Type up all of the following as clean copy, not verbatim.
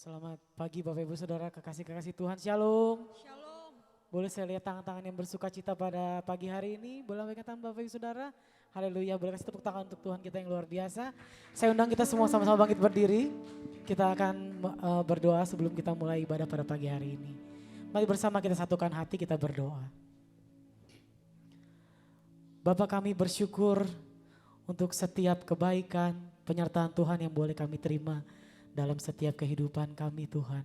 Selamat pagi Bapak Ibu Saudara kekasih-kekasih Tuhan, Shalom. Shalom. Boleh saya lihat tangan-tangan yang bersuka cita pada pagi hari ini? Boleh angkat tangan Bapak Ibu Saudara? Haleluya, boleh kasih tepuk tangan untuk Tuhan kita yang luar biasa. Saya undang kita semua sama-sama bangkit berdiri. Kita akan berdoa sebelum kita mulai ibadah pada pagi hari ini. Mari bersama kita satukan hati, kita berdoa. Bapa, kami bersyukur untuk setiap kebaikan, penyertaan Tuhan yang boleh kami terima dalam setiap kehidupan kami Tuhan.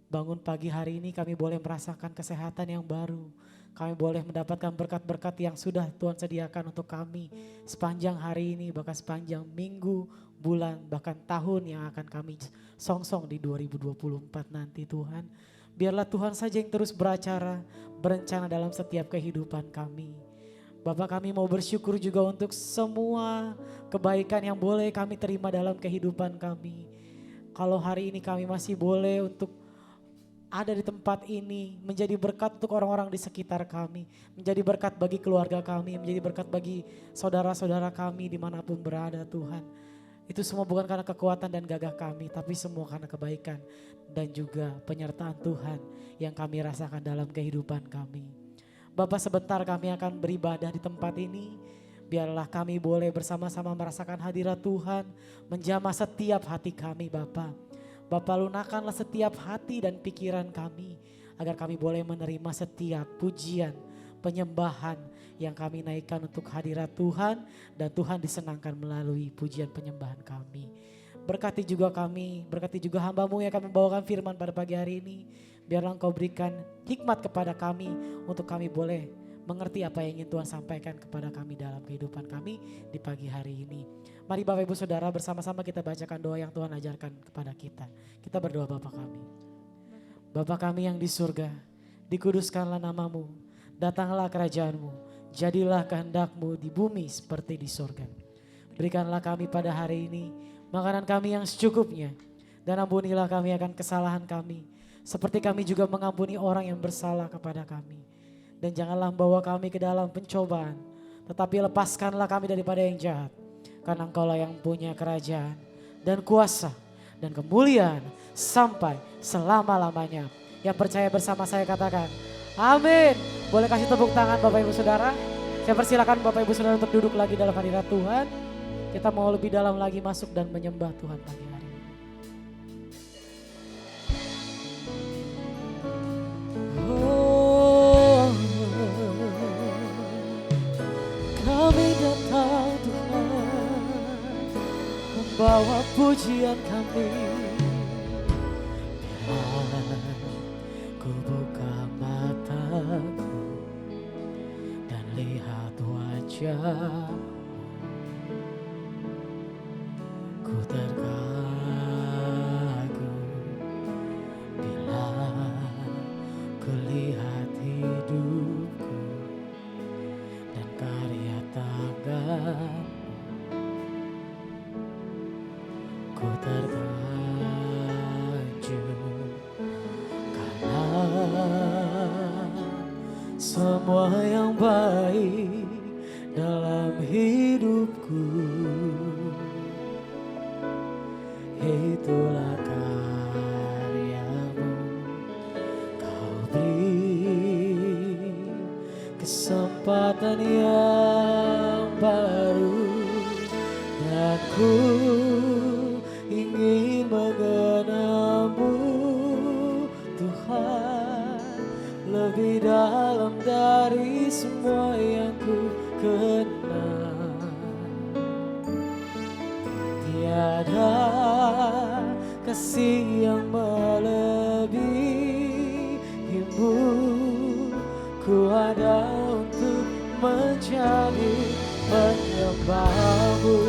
Bangun pagi hari ini kami boleh merasakan kesehatan yang baru. Kami boleh mendapatkan berkat-berkat yang sudah Tuhan sediakan untuk kami sepanjang hari ini, bahkan sepanjang minggu, bulan, bahkan tahun yang akan kami songsong di 2024 nanti Tuhan. Biarlah Tuhan saja yang terus beracara, berencana dalam setiap kehidupan kami. Bapak, kami mau bersyukur juga untuk semua kebaikan yang boleh kami terima dalam kehidupan kami. Kalau hari ini kami masih boleh untuk ada di tempat ini, menjadi berkat untuk orang-orang di sekitar kami, menjadi berkat bagi keluarga kami, menjadi berkat bagi saudara-saudara kami dimanapun berada Tuhan. Itu semua bukan karena kekuatan dan gagah kami, tapi semua karena kebaikan dan juga penyertaan Tuhan yang kami rasakan dalam kehidupan kami. Bapak, sebentar kami akan beribadah di tempat ini. Biarlah kami boleh bersama-sama merasakan hadirat Tuhan menjamah setiap hati kami Bapak. Bapak, lunakkanlah setiap hati dan pikiran kami agar kami boleh menerima setiap pujian, penyembahan yang kami naikkan untuk hadirat Tuhan dan Tuhan disenangkan melalui pujian penyembahan kami. Berkati juga kami, berkati juga hamba-Mu yang akan membawakan firman pada pagi hari ini. Biarlah Engkau berikan hikmat kepada kami untuk kami boleh mengerti apa yang ingin Tuhan sampaikan kepada kami dalam kehidupan kami di pagi hari ini. Mari Bapak Ibu Saudara bersama-sama kita bacakan doa yang Tuhan ajarkan kepada kita. Kita berdoa. Bapa kami. Bapa kami yang di surga, dikuduskanlah nama-Mu, datanglah kerajaan-Mu, jadilah kehendak-Mu di bumi seperti di surga. Berikanlah kami pada hari ini makanan kami yang secukupnya, dan ampunilah kami akan kesalahan kami, seperti kami juga mengampuni orang yang bersalah kepada kami. Dan janganlah membawa kami ke dalam pencobaan, tetapi lepaskanlah kami daripada yang jahat. Karena Engkaulah yang punya kerajaan dan kuasa dan kemuliaan sampai selama-lamanya. Yang percaya bersama saya katakan, amin. Boleh kasih tepuk tangan Bapak Ibu Saudara. Saya persilakan Bapak Ibu Saudara untuk duduk lagi dalam hadirat Tuhan. Kita mau lebih dalam lagi masuk dan menyembah Tuhan pagi hari ini. Kami datang Tuhan, membawa pujian kami. Biar ku buka mataku dan lihat wajah, ku terkagum bila ku lihat hidupku dan karya tangan. Ku terganjur karena semua yang baik dalam hidupku, itulah karya-Mu. Kau beri kesempatan yang baru dan ku ingin mengenal-Mu Tuhan lebih dalam dari semua yang ku kenal. Tiada kasih yang melebihi-Mu, ku ada untuk menjadi penyembah-Mu.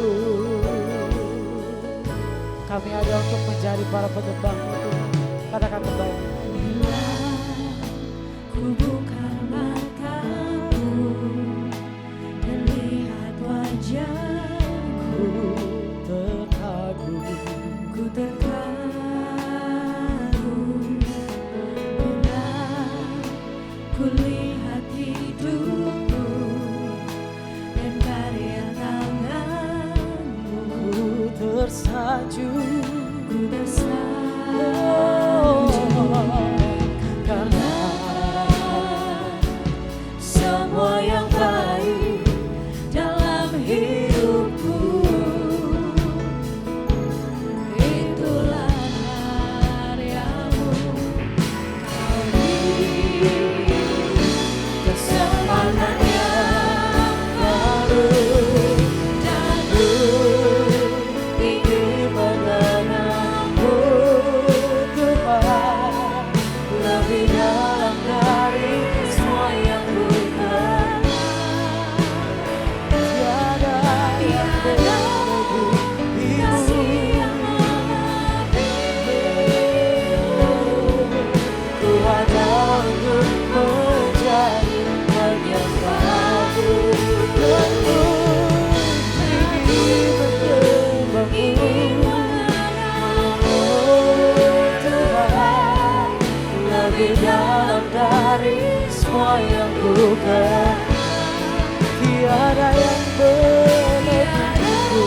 Kami ada untuk menjadi para penyembah-Mu. Katakan kembali. Bila ku buka mataku dan lihat wajahku, ku terkagum bila ku lihat hidupku dan karya tangan-Mu. Ku tersanjung, Ku tersanjung semua yang baik dalam hidupku. Itulah karyamu, kau beri kesempatan yang baru, dan ku ingin mengenalmu Tuhan lebih dalam dari semua yang ku kenal. Tiada yang melebihi kasih yang melebihimu. Ku ada untuk menjadi penyembahmu, dan ku ingin menyembahmu Tuhan lebih dalam dari semua yang ku kenal. Tiada yang melebihimu,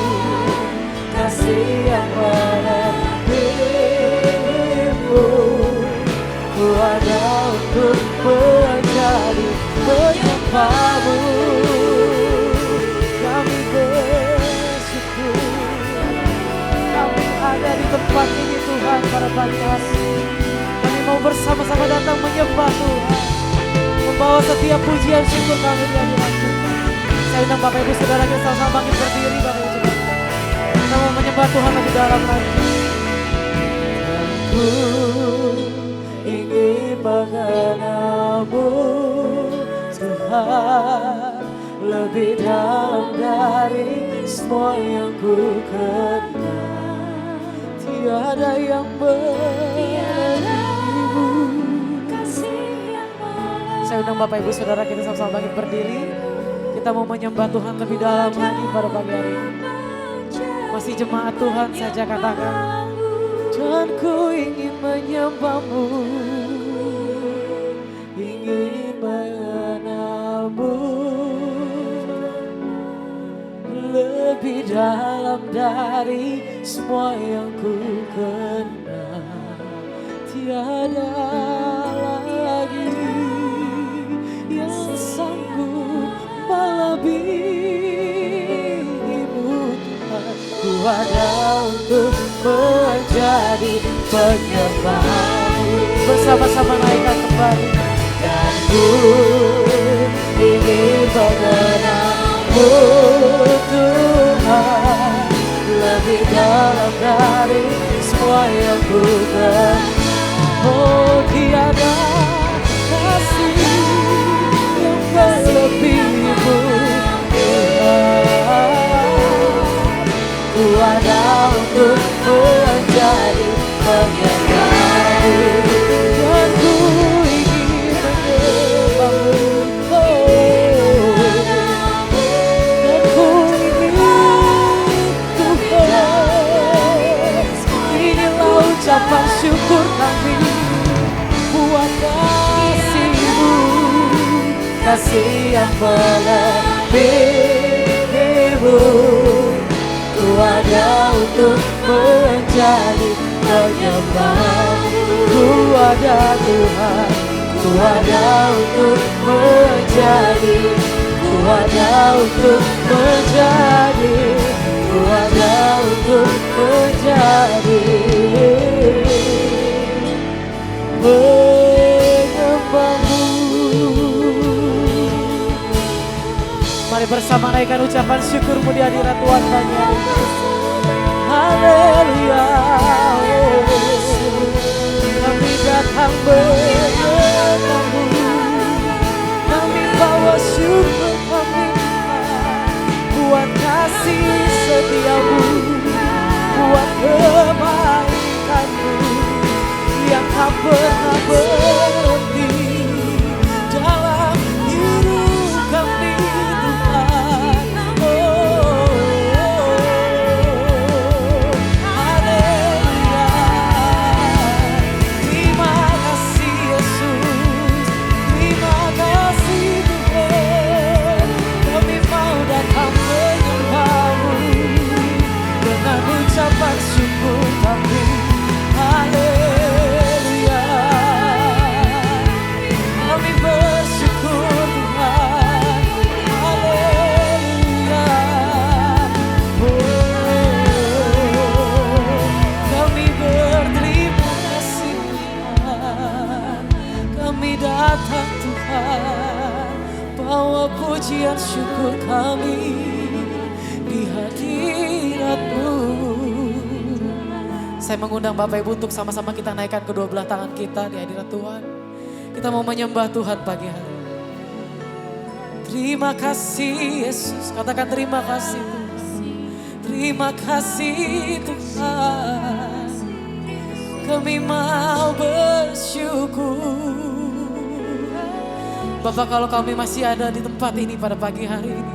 kasih yang melebihimu. Ku ada untuk menjadi penyembahmu. Kami bersyukur kami ada di tempat ini Tuhan pada pagi hari. Kami mau bersama-sama datang menyembah Tuhan, membawa setiap pujian syukur kami di hadirat Tuhan. Saya undang Bapak Ibu Saudara kita sama-sama bangkit berdiri Bapak Ibu Saudara. Kita mau menyembah Tuhan lebih dalam lagi. Ku ingin mengenalmu Tuhan lebih dalam dari semua yang ku kenal. Tiada yang melebihimu, kasih yang melebihimu. Saya undang Bapak Ibu Saudara kita sama-sama bangkit berdiri. Kita mau menyembah Tuhan lebih dalam lagi pada pagi hari ini. Masih jemaat Tuhan saja katakan, dan ku ingin menyembahmu, ingin mengenalmu lebih dalam dari semua yang ku kenal. Tiada lagi yang sanggup melebihimu Tuhan. Ku ada untuk menjadi penyembahmu. Bersama-sama naikkan kembali. Dan ku ingin mengenalmu Tuhan lebih dalam dari semua yang ku kenal. Oh, tiada kasih yang melebihimu Tuhan. Ku ada untuk menjadi penyembahmu, dan ku ingin menyembahmu. Dan ku ingin Tuhan, inilah ucapan syukur kami buat kasih-Mu, kasih yang melebihimu. Ku ada untuk menjadi penyembahmu. Ku ada Tuhan, ku ada untuk menjadi, ku ada untuk menjadi, ku ada untuk menjadi penyembahmu. Mari bersama naikkan ucapan syukurmu di hadirat Tuhan pagi hari ini. Haleluya. Kami datang menyembahmu, kami bawa syukur kami buat kasih setiamu, buat kebaikanmu yang tak pernah berhenti dalam hidup kami Tuhan. Haleluya. Terima kasih Yesus, terima kasih Tuhan. Kami mau datang menyembahmu dengan ucapan syukur kami. Haleluya. bawa pujian syukur kami di hadirat-Mu. Saya mengundang Bapak Ibu untuk sama-sama kita naikkan kedua belah tangan kita di hadirat Tuhan. Kita mau menyembah Tuhan pagi hari. Terima kasih Yesus, katakan terima kasih Tuhan. Terima kasih Tuhan, kami mau bersyukur. Bapak, kalau kami masih ada di tempat ini pada pagi hari ini,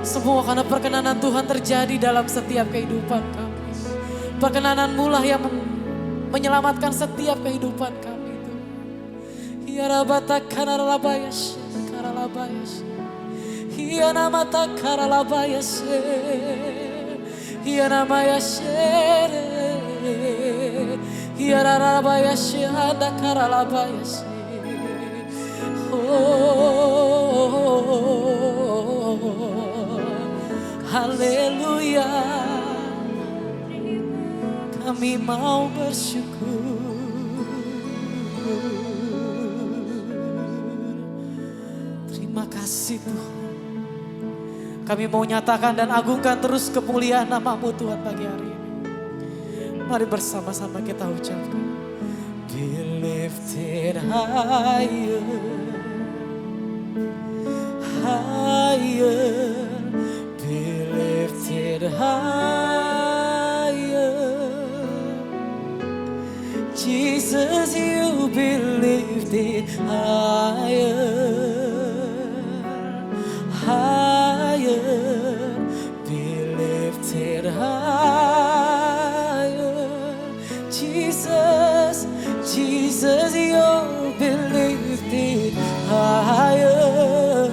semua karena perkenanan Tuhan terjadi dalam setiap kehidupan kami. Perkenanan-Mu lah yang menyelamatkan setiap kehidupan kami itu. Ya rabata karalabayas, karalabayas. Ya namata karalabayas. Ya namayas. Ya rarabayas, ada karalabayas. Haleluya, kami mau bersyukur. Terima kasih Tuhan. Kami mau nyatakan dan agungkan terus kemuliaan nama-Mu Tuhan pagi hari ini. Mari bersama-sama kita ucapkan. Be lifted higher, higher, be lifted higher. Jesus, you be lifted higher, higher, be lifted higher. Jesus, Jesus, you'll be lifted higher,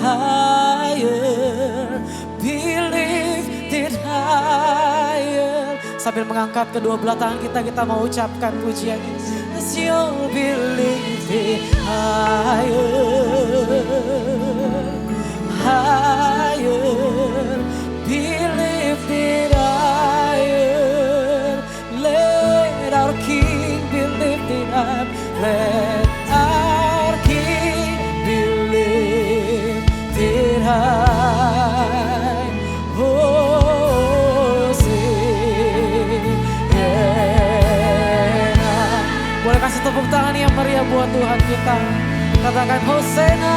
higher, be lifted higher. Sambil mengangkat kedua belah tangan kita mau ucapkan pujian ini. You'll be lifted higher, higher, be lifted higher. Let our King be lifted up. Let our King be lifted high. Hosena. Boleh kasih tepuk tangan yang meriah buat Tuhan kita. Katakan Hosena.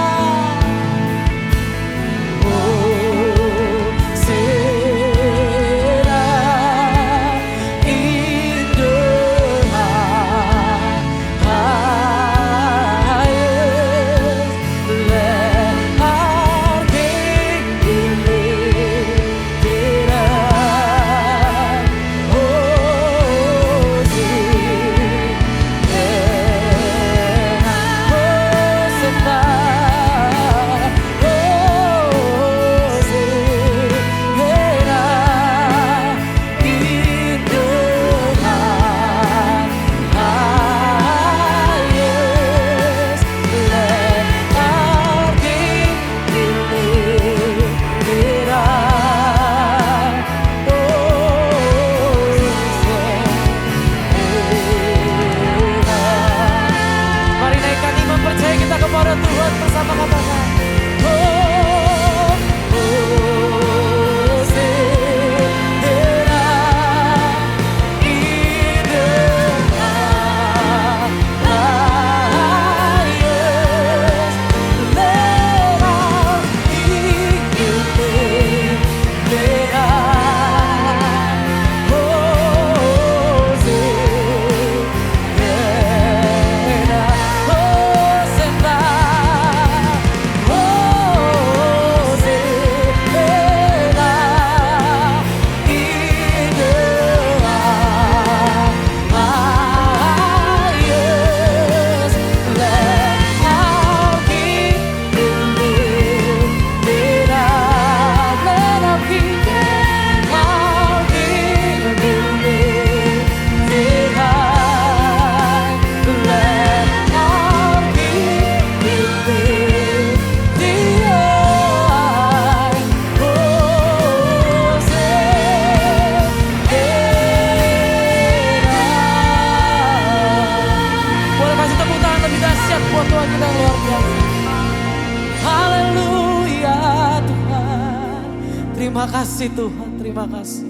Terima kasih Tuhan, terima kasih.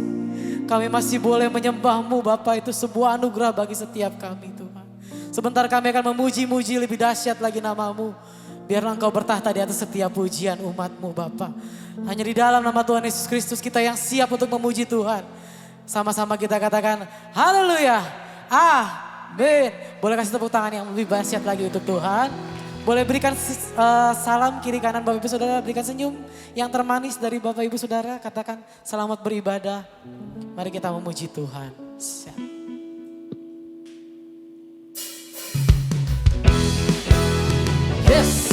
Kami masih boleh menyembah-Mu Bapa, itu sebuah anugerah bagi setiap kami Tuhan. Sebentar kami akan memuji-muji lebih dahsyat lagi nama-Mu. Biarlah Engkau bertahta di atas setiap pujian umat-Mu Bapa. Hanya di dalam nama Tuhan Yesus Kristus kita yang siap untuk memuji Tuhan. Sama-sama kita katakan haleluya, amin. Boleh kasih tepuk tangan yang lebih dahsyat lagi untuk Tuhan. Boleh berikan salam kiri kanan Bapak Ibu Saudara, berikan senyum yang termanis dari Bapak Ibu Saudara. Katakan selamat beribadah. Mari kita memuji Tuhan. Siap. Yes.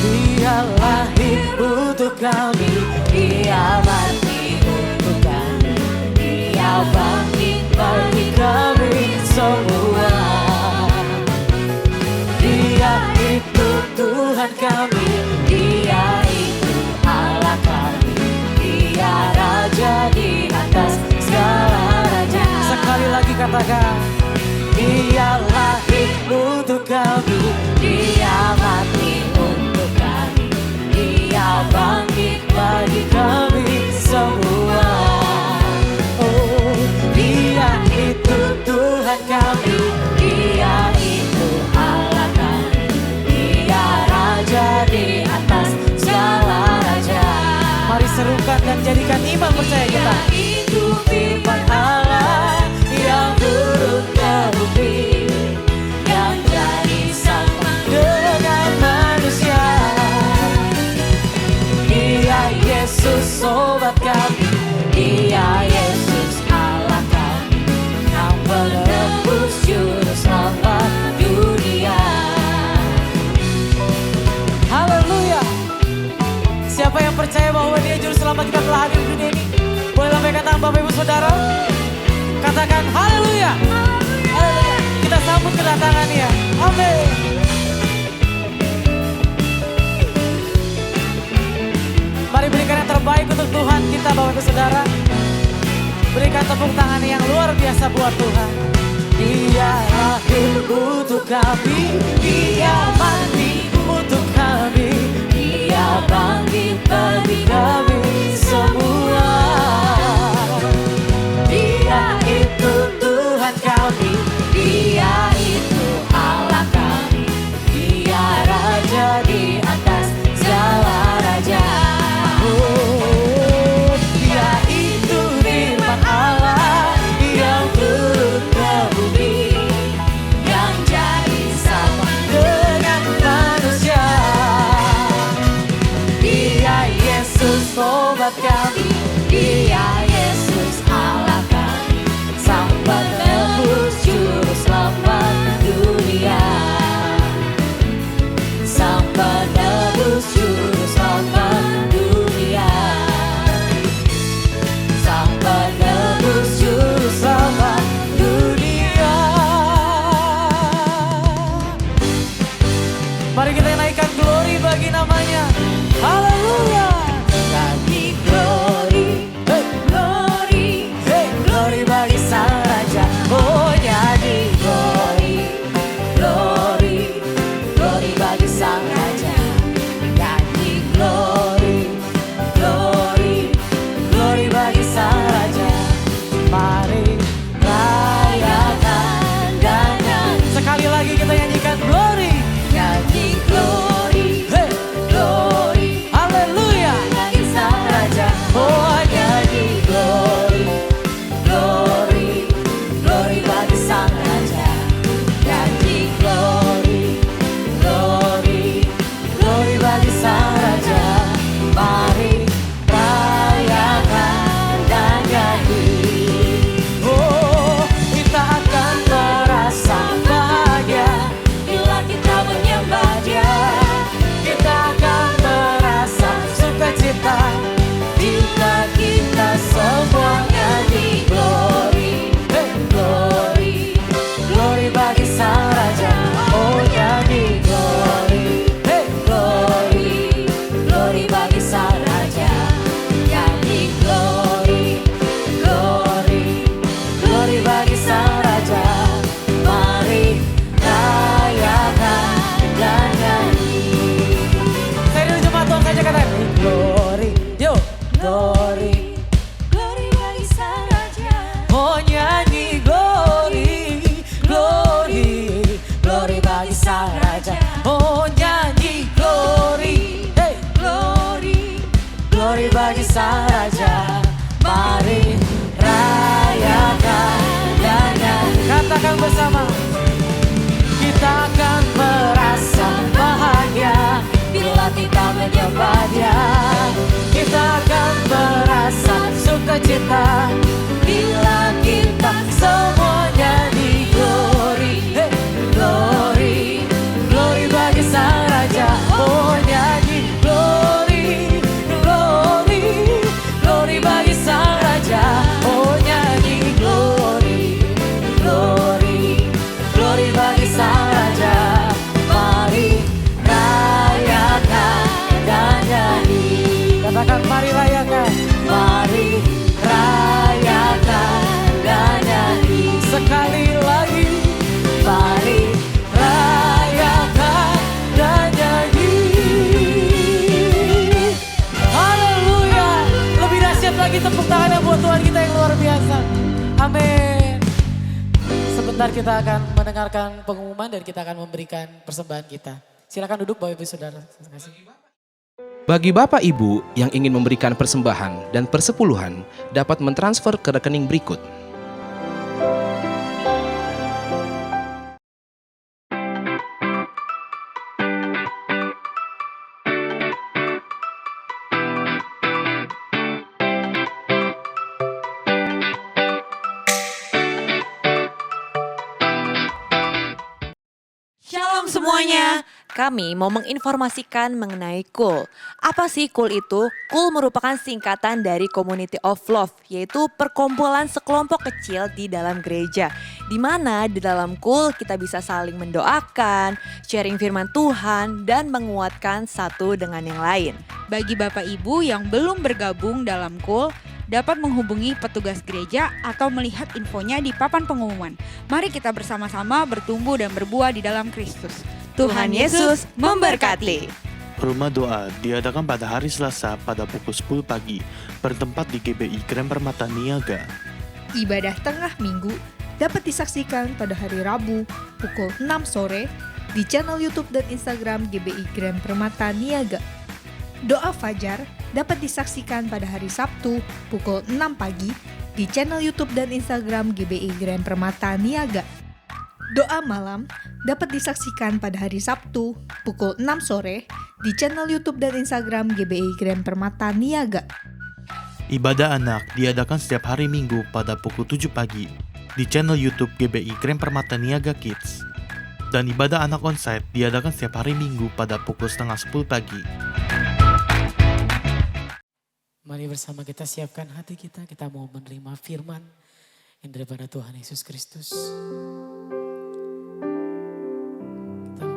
Dia lahir untuk kami, Dia mati untuk kami, Dia bangkit bagi kami semua. Dia itu Tuhan kami, Dia itu Allah kami, Dia Raja di atas segala raja. Sekali lagi katakan, Dia lahir untuk kami, Dia mati untuk kami, Dia bangkit bagi kami semua. Oh, Dia itu Tuhan kami, Dia itu Allah kami, Dia Raja di atas segala raja. Mari serukan dan jadikan iman percaya kita. Itu firman Allah yang turun ke bumi, yang jadi sama dengan manusia. Dia Yesus sobat kami, Dia Yesus Allah kami, yang menebus juru selamat dunia. Haleluya. Siapa yang percaya bahwa Dia juru selamat kita telah hadir di dunia ini? Boleh lambaikan tangan Bapak Ibu Saudara. Katakan haleluya. Haleluya. Kita sambut kedatangannya. Amin. Mari berikan yang terbaik untuk Tuhan kita Bapak Ibu Saudara. Berikan tepuk tangan yang luar biasa buat Tuhan. Dia lahir untuk kami, Dia mati untuk kami, Dia bangkit bagi kami semua. Dia itu Tuhan kami, Dia itu Allah kami, Dia Raja di atas segala raja. Oh, Dia itu firman Allah yang turun ke bumi, yang jadi sama dengan manusia. Dia Yesus sobat kami, Dia Yesus Allah kami, sang penebus juru selamat dunia, sang penebus juru selamat dunia, sang penebus juru selamat dunia. Mari kita naikkan glory bagi namanya. Haleluya. Bagi glory, glory, glory bagi sang raja. Oh, jadi glory, glory, glory bagi sang raja. Jadi glory, glory, glory bagi sang raja. Mari rayakan dan nyanyi. Sekali lagi kita nyanyikan glory. Jadi glory, glory, haleluya. bilang bersama. Kita akan merasa bahagia bila kita menyembah Dia. Kita akan merasa sukacita bila kita semuanya di glory. Hey, glory, glory bagi Sang Raja. Oh nyanyi glory, glory, glory bagi Sang Raja. Oh nyanyi glory, glory, glory bagi Sang Raja. Mari rayakan dan nyanyi. Katakan mari rayakan. Mari rayakan dan nyanyi. Sekali lagi. Mari rayakan dan nyanyi. Haleluya. Lebih dahsyat lagi tepuk tangannya buat Tuhan kita yang luar biasa. Amin. Sebentar kita akan mendengarkan pengumuman dan kita akan memberikan persembahan kita. Silakan duduk Bapak Ibu Saudara. Terima kasih. Bagi Bapak Ibu yang ingin memberikan persembahan dan persepuluhan dapat mentransfer ke rekening berikut. Shalom semuanya, kami mau menginformasikan mengenai KUL. Apa sih KUL itu? KUL merupakan singkatan dari Community of Love, yaitu perkumpulan sekelompok kecil di dalam gereja. Di mana di dalam KUL kita bisa saling mendoakan, sharing firman Tuhan, dan menguatkan satu dengan yang lain. Bagi Bapak Ibu yang belum bergabung dalam KUL, dapat menghubungi petugas gereja atau melihat infonya di papan pengumuman. Mari kita bersama-sama bertumbuh dan berbuah di dalam Kristus. Tuhan Yesus memberkati. Rumah doa diadakan pada hari Selasa pada pukul 10 pagi, bertempat di GBI Grand Permata Niaga. Ibadah tengah minggu dapat disaksikan pada hari Rabu pukul 6 sore di channel YouTube dan Instagram GBI Grand Permata Niaga. Doa Fajar dapat disaksikan pada hari Sabtu pukul 6 pagi di channel YouTube dan Instagram GBI Grand Permata Niaga. Doa Malam dapat disaksikan pada hari Sabtu pukul 6 sore di channel YouTube dan Instagram GBI Grand Permata Niaga. Ibadah anak diadakan setiap hari Minggu pada pukul 7 pagi di channel YouTube GBI Grand Permata Niaga Kids. Dan ibadah anak onsite diadakan setiap hari Minggu pada pukul setengah 10 pagi. Mari bersama kita siapkan hati kita mau menerima firman yang daripada Tuhan Yesus Kristus.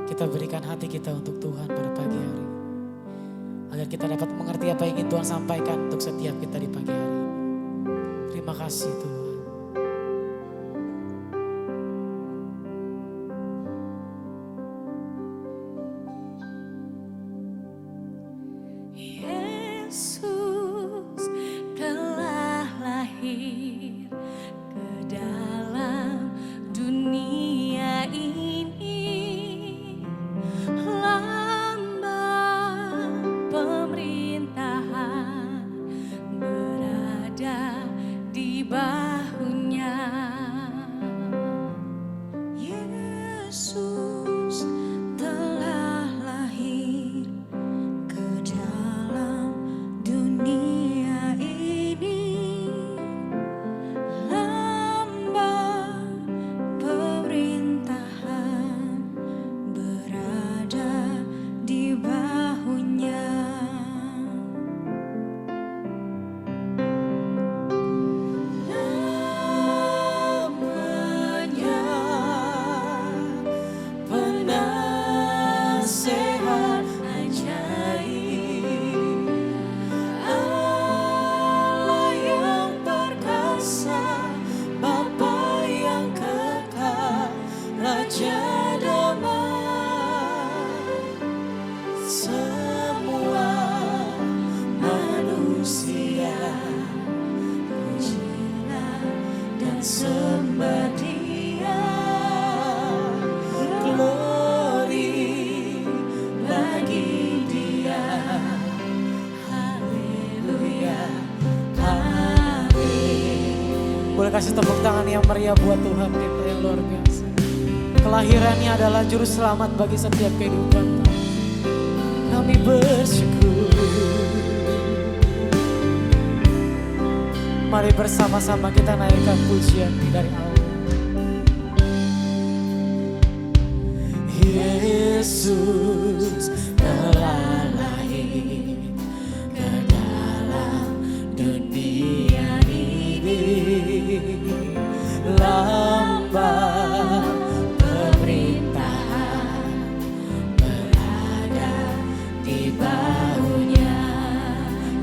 Kita berikan hati kita untuk Tuhan pada pagi hari ini. Agar kita dapat mengerti apa yang ingin Tuhan sampaikan untuk setiap kita di pagi hari ini. Terima kasih Tuhan. Yesus telah lahir ke dalam dunia ini, lambang pemerintahan berada di bahunya. Yesus telah lahir ke dalam dunia ini, lambang pemerintahan berada di bahunya. Namanya penasehat ajaib, Allah yang perkasa, Bapa yang kekal, Raja damai. Semua manusia pujilah dan sembah Dia. Glory bagi Dia. Haleluya. Amin. Boleh kasih tepuk tangan yang meriah buat Tuhan kita yang yang luar biasa. Kelahirannya adalah juru selamat bagi setiap kehidupan. Kami bersyukur. Mari bersama-sama kita naikkan pujian dari Allah. Yesus telah lahir ke dalam dunia ini, lambang pemerintahan berada di bahunya.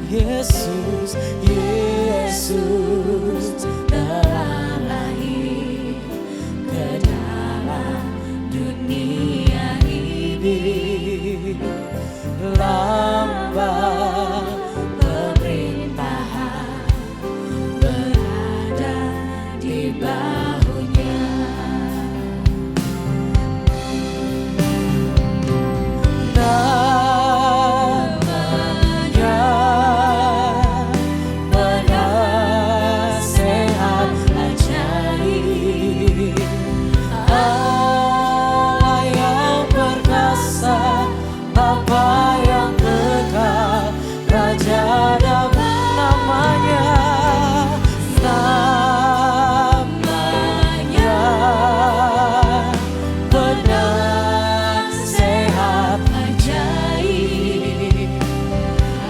Yesus, Yesus telah lahir ke dalam dunia ini, lambang pemerintahan berada di bahunya. Namanya penasehat ajaib, Allah yang perkasa, Bapa yang kekal, Raja damai. Namanya penasehat ajaib,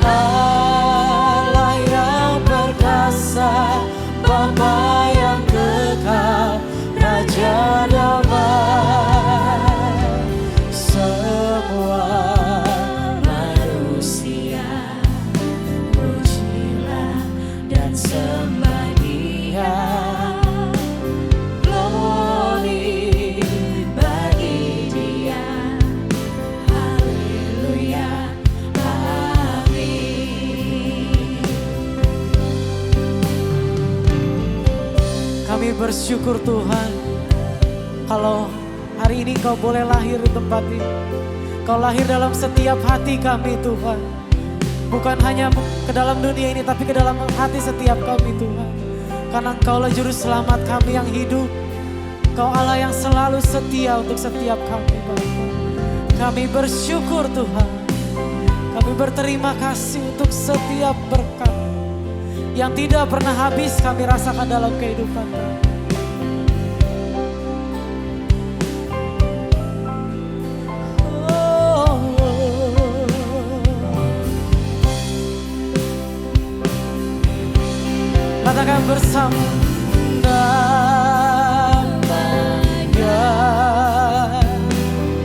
Allah yang perkasa, Bapa yang kekal, Raja damai. Semua manusia pujilah dan sembah Dia. Glory bagi Dia. Haleluya. Amin. Kami bersyukur Tuhan, kalau hari ini Kau boleh lahir di tempat ini. Kau lahir dalam setiap hati kami Tuhan. Bukan hanya ke dalam dunia ini, tapi ke dalam hati setiap kami Tuhan. Karena Engkaulah juru selamat kami yang hidup. Kau Allah yang selalu setia untuk setiap kami Bapa. Kami bersyukur Tuhan. Kami berterima kasih untuk setiap berkat yang tidak pernah habis kami rasakan dalam kehidupan kami. Katakan bersama. Namanya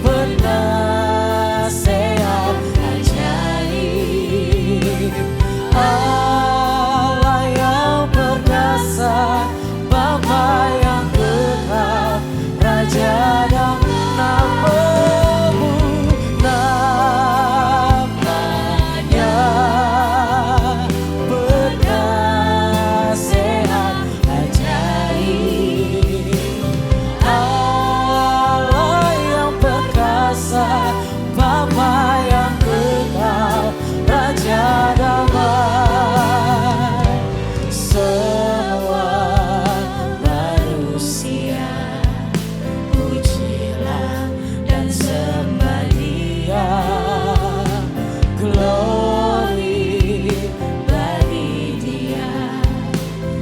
penasehat ajaib, Allah yang perkasa, Bapa yang kekal, Raja damai. Namamu, namanya penasehat ajaib, Allah yang perkasa, Bapa yang kekal, Raja damai. Semua manusia pujilah dan sembah Dia. Glory bagi Dia.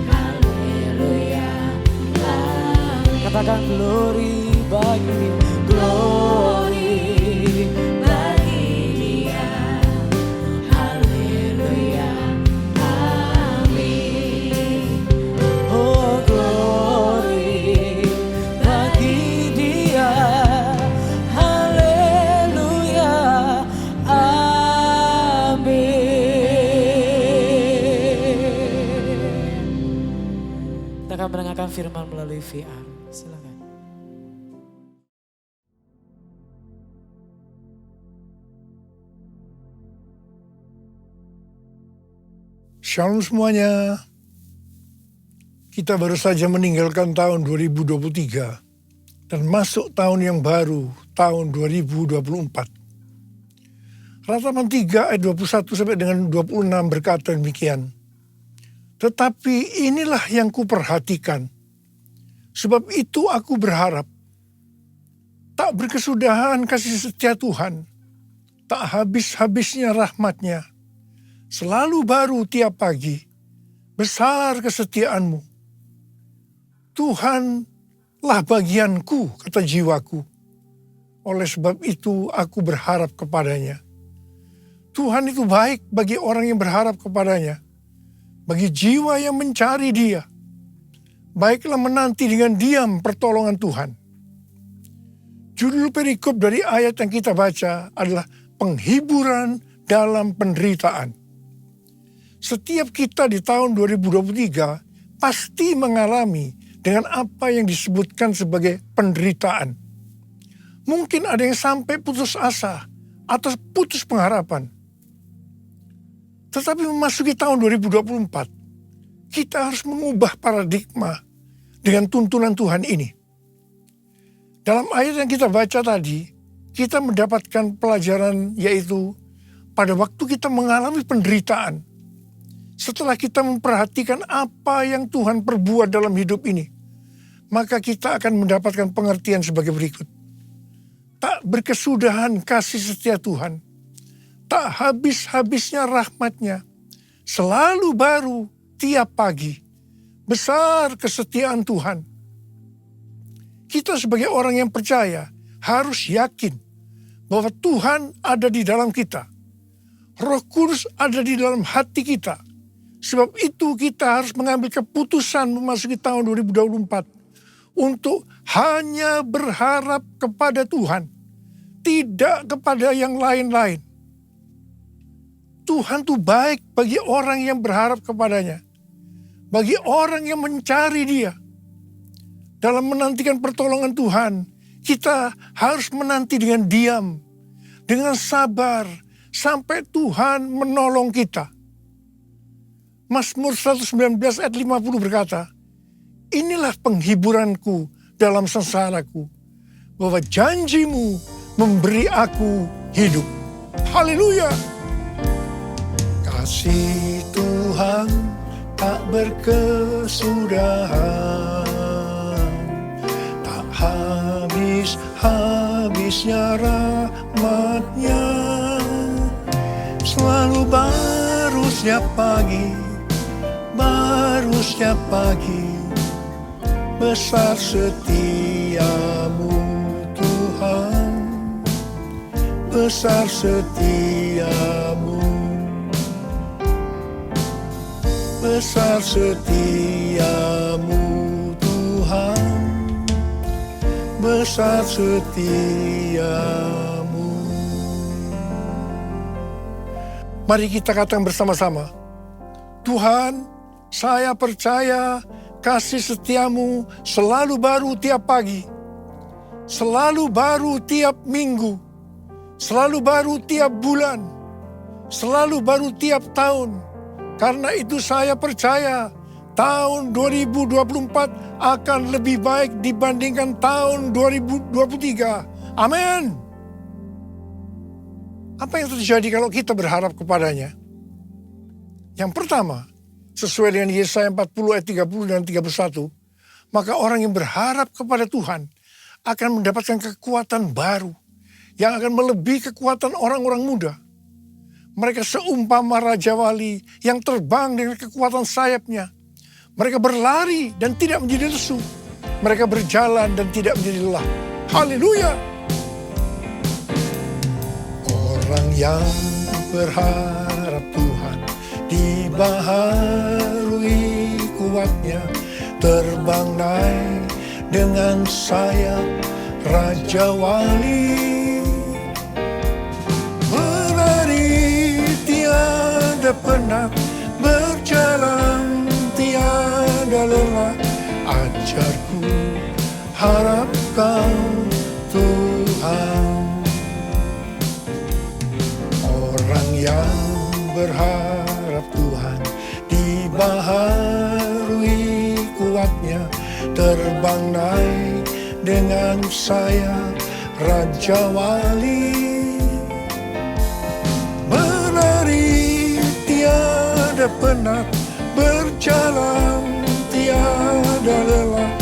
Haleluya. Amin. Katakan glory bagi Dia. Glory bagi Dia. Haleluya. Amin. Oh glory bagi Dia. Haleluya. Amin. Kita akan mendengarkan firman melalui VR. Silakan. Shalom semuanya. Kita baru saja meninggalkan tahun 2023 dan masuk tahun yang baru, tahun 2024. Rataman 3 ayat 21 sampai dengan 26 berkata demikian. Tetapi inilah yang kuperhatikan. Sebab itu aku berharap, tak berkesudahan kasih setia Tuhan, tak habis-habisnya rahmat-Nya, selalu baru tiap pagi, besar kesetiaan-Mu. Tuhanlah bagianku, kata jiwaku. Oleh sebab itu aku berharap kepada-Nya. Tuhan itu baik bagi orang yang berharap kepada-Nya, bagi jiwa yang mencari Dia. Baiklah menanti dengan diam pertolongan Tuhan. Judul perikop dari ayat yang kita baca adalah penghiburan dalam penderitaan. Setiap kita di tahun 2023 pasti mengalami dengan apa yang disebutkan sebagai penderitaan. Mungkin ada yang sampai putus asa atau putus pengharapan. Tetapi memasuki tahun 2024, kita harus mengubah paradigma dengan tuntunan Tuhan ini. Dalam ayat yang kita baca tadi, kita mendapatkan pelajaran yaitu pada waktu kita mengalami penderitaan, setelah kita memperhatikan apa yang Tuhan perbuat dalam hidup ini, maka kita akan mendapatkan pengertian sebagai berikut. Tak berkesudahan kasih setia Tuhan, tak habis-habisnya rahmat-Nya, selalu baru tiap pagi, besar kesetiaan Tuhan. Kita sebagai orang yang percaya harus yakin bahwa Tuhan ada di dalam kita. Roh Kudus ada di dalam hati kita. Sebab itu kita harus mengambil keputusan memasuki tahun 2024 untuk hanya berharap kepada Tuhan, tidak kepada yang lain-lain. Tuhan itu baik bagi orang yang berharap kepada-Nya, bagi orang yang mencari Dia. Dalam menantikan pertolongan Tuhan, kita harus menanti dengan diam, dengan sabar, sampai Tuhan menolong kita. Mazmur 119 ayat 50 berkata, inilah penghiburanku dalam sengsaraku, bahwa janji-Mu memberi aku hidup. Haleluya! Kasih Tuhan tak berkesudahan, tak habis-habisnya rahmat-Nya, selalu baru setiap pagi, baru setiap pagi, besar setiamu Tuhan, besar setiamu, besar setiamu Tuhan, besar setiamu. Mari kita katakan bersama-sama, Tuhan, saya percaya kasih setiamu selalu baru tiap pagi, selalu baru tiap minggu, selalu baru tiap bulan, selalu baru tiap tahun. Karena itu saya percaya tahun 2024 akan lebih baik dibandingkan tahun 2023. Amin. Apa yang terjadi kalau kita berharap kepada-Nya? Yang pertama, sesuai dengan Yesaya 40 ayat 30 dan 31, maka orang yang berharap kepada Tuhan akan mendapatkan kekuatan baru yang akan melebihi kekuatan orang-orang muda. Mereka seumpama Raja Wali yang terbang dengan kekuatan sayapnya. Mereka berlari dan tidak menjadi lesu. Mereka berjalan dan tidak menjadi lelah. Haleluya! Orang yang berharap Tuhan dibaharui kuatnya, terbang naik dengan sayap Raja Wali. Berlari tiada penat, berjalan tiada lelah. Ajarku, harap Kau Tuhan. Orang yang berharap Tuhan dibaharui kuatnya, terbang naik dengan sayap Raja Wali. Berlari tiada penat, berjalan tiada lelah.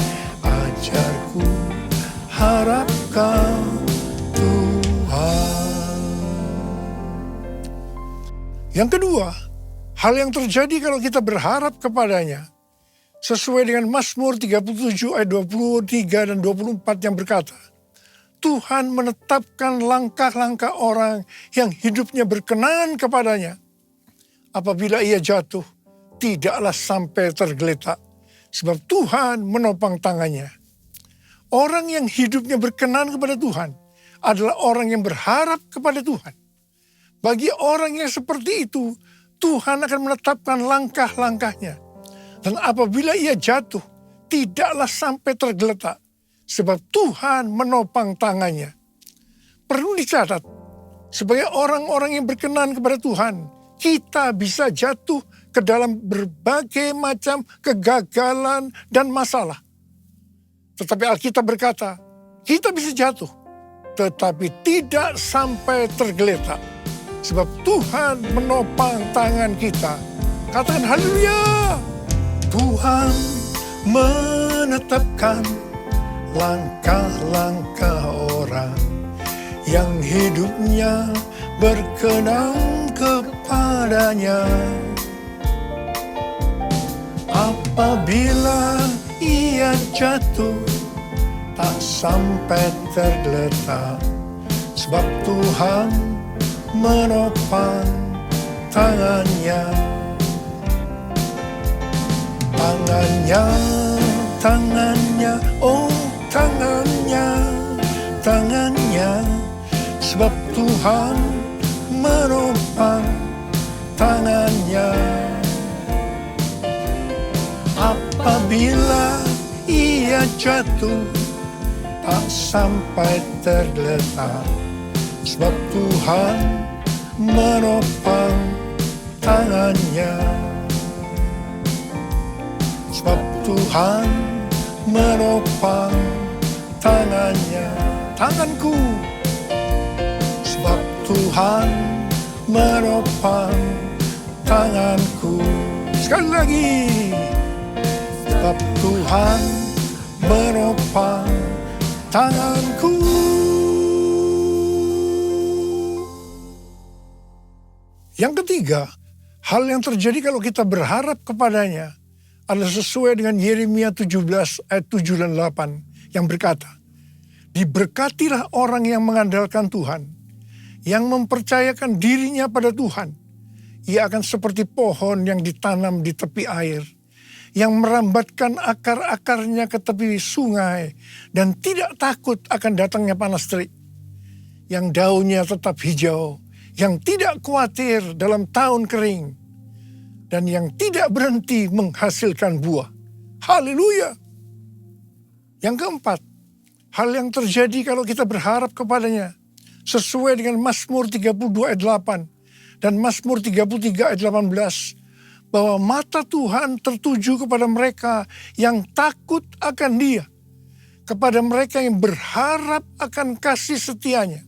Engkau Tuhan. Yang kedua, hal yang terjadi kalau kita berharap kepadanya, sesuai dengan Mazmur 37 ayat 23 dan 24 yang berkata, Tuhan menetapkan langkah-langkah orang yang hidupnya berkenan kepadanya. Apabila ia jatuh, tidaklah sampai tergeletak, sebab Tuhan menopang tangannya. Orang yang hidupnya berkenan kepada Tuhan adalah orang yang berharap kepada Tuhan. Bagi orang yang seperti itu, Tuhan akan menetapkan langkah-langkahnya. Dan apabila ia jatuh, tidaklah sampai tergeletak, sebab Tuhan menopang tangannya. Perlu dicatat, sebagai orang-orang yang berkenan kepada Tuhan, kita bisa jatuh ke dalam berbagai macam kegagalan dan masalah. Tetapi Alkitab berkata, kita bisa jatuh, tetapi tidak sampai tergeletak. Sebab Tuhan menopang tangan kita. Katakan haleluya. Tuhan menetapkan langkah-langkah orang yang hidupnya berkenan kepadanya. Apabila ia jatuh, tak sampai tergeletak, sebab Tuhan menopang tangannya. Tangannya, tangannya, oh tangannya, tangannya, sebab Tuhan menopang tangannya. Apabila ia jatuh, tak sampai tergeletak, sebab Tuhan menopang tangannya. Sebab Tuhan menopang tangannya. Tanganku. Sebab Tuhan menopang tanganku. Sekali lagi. Sebab Tuhan menopang tanganku. Yang ketiga, hal yang terjadi kalau kita berharap kepadanya adalah sesuai dengan Yeremia 17 ayat 7 dan 8 yang berkata, diberkatilah orang yang mengandalkan Tuhan, yang mempercayakan dirinya pada Tuhan. Ia akan seperti pohon yang ditanam di tepi air, yang merambatkan akar-akarnya ke tepi sungai dan tidak takut akan datangnya panas terik, yang daunnya tetap hijau, yang tidak khawatir dalam tahun kering, dan yang tidak berhenti menghasilkan buah. Haleluya. Yang keempat, hal yang terjadi kalau kita berharap kepadanya, sesuai dengan Mazmur 32 ayat 8 dan Mazmur 33 ayat 18, bahwa mata Tuhan tertuju kepada mereka yang takut akan Dia, kepada mereka yang berharap akan kasih setianya.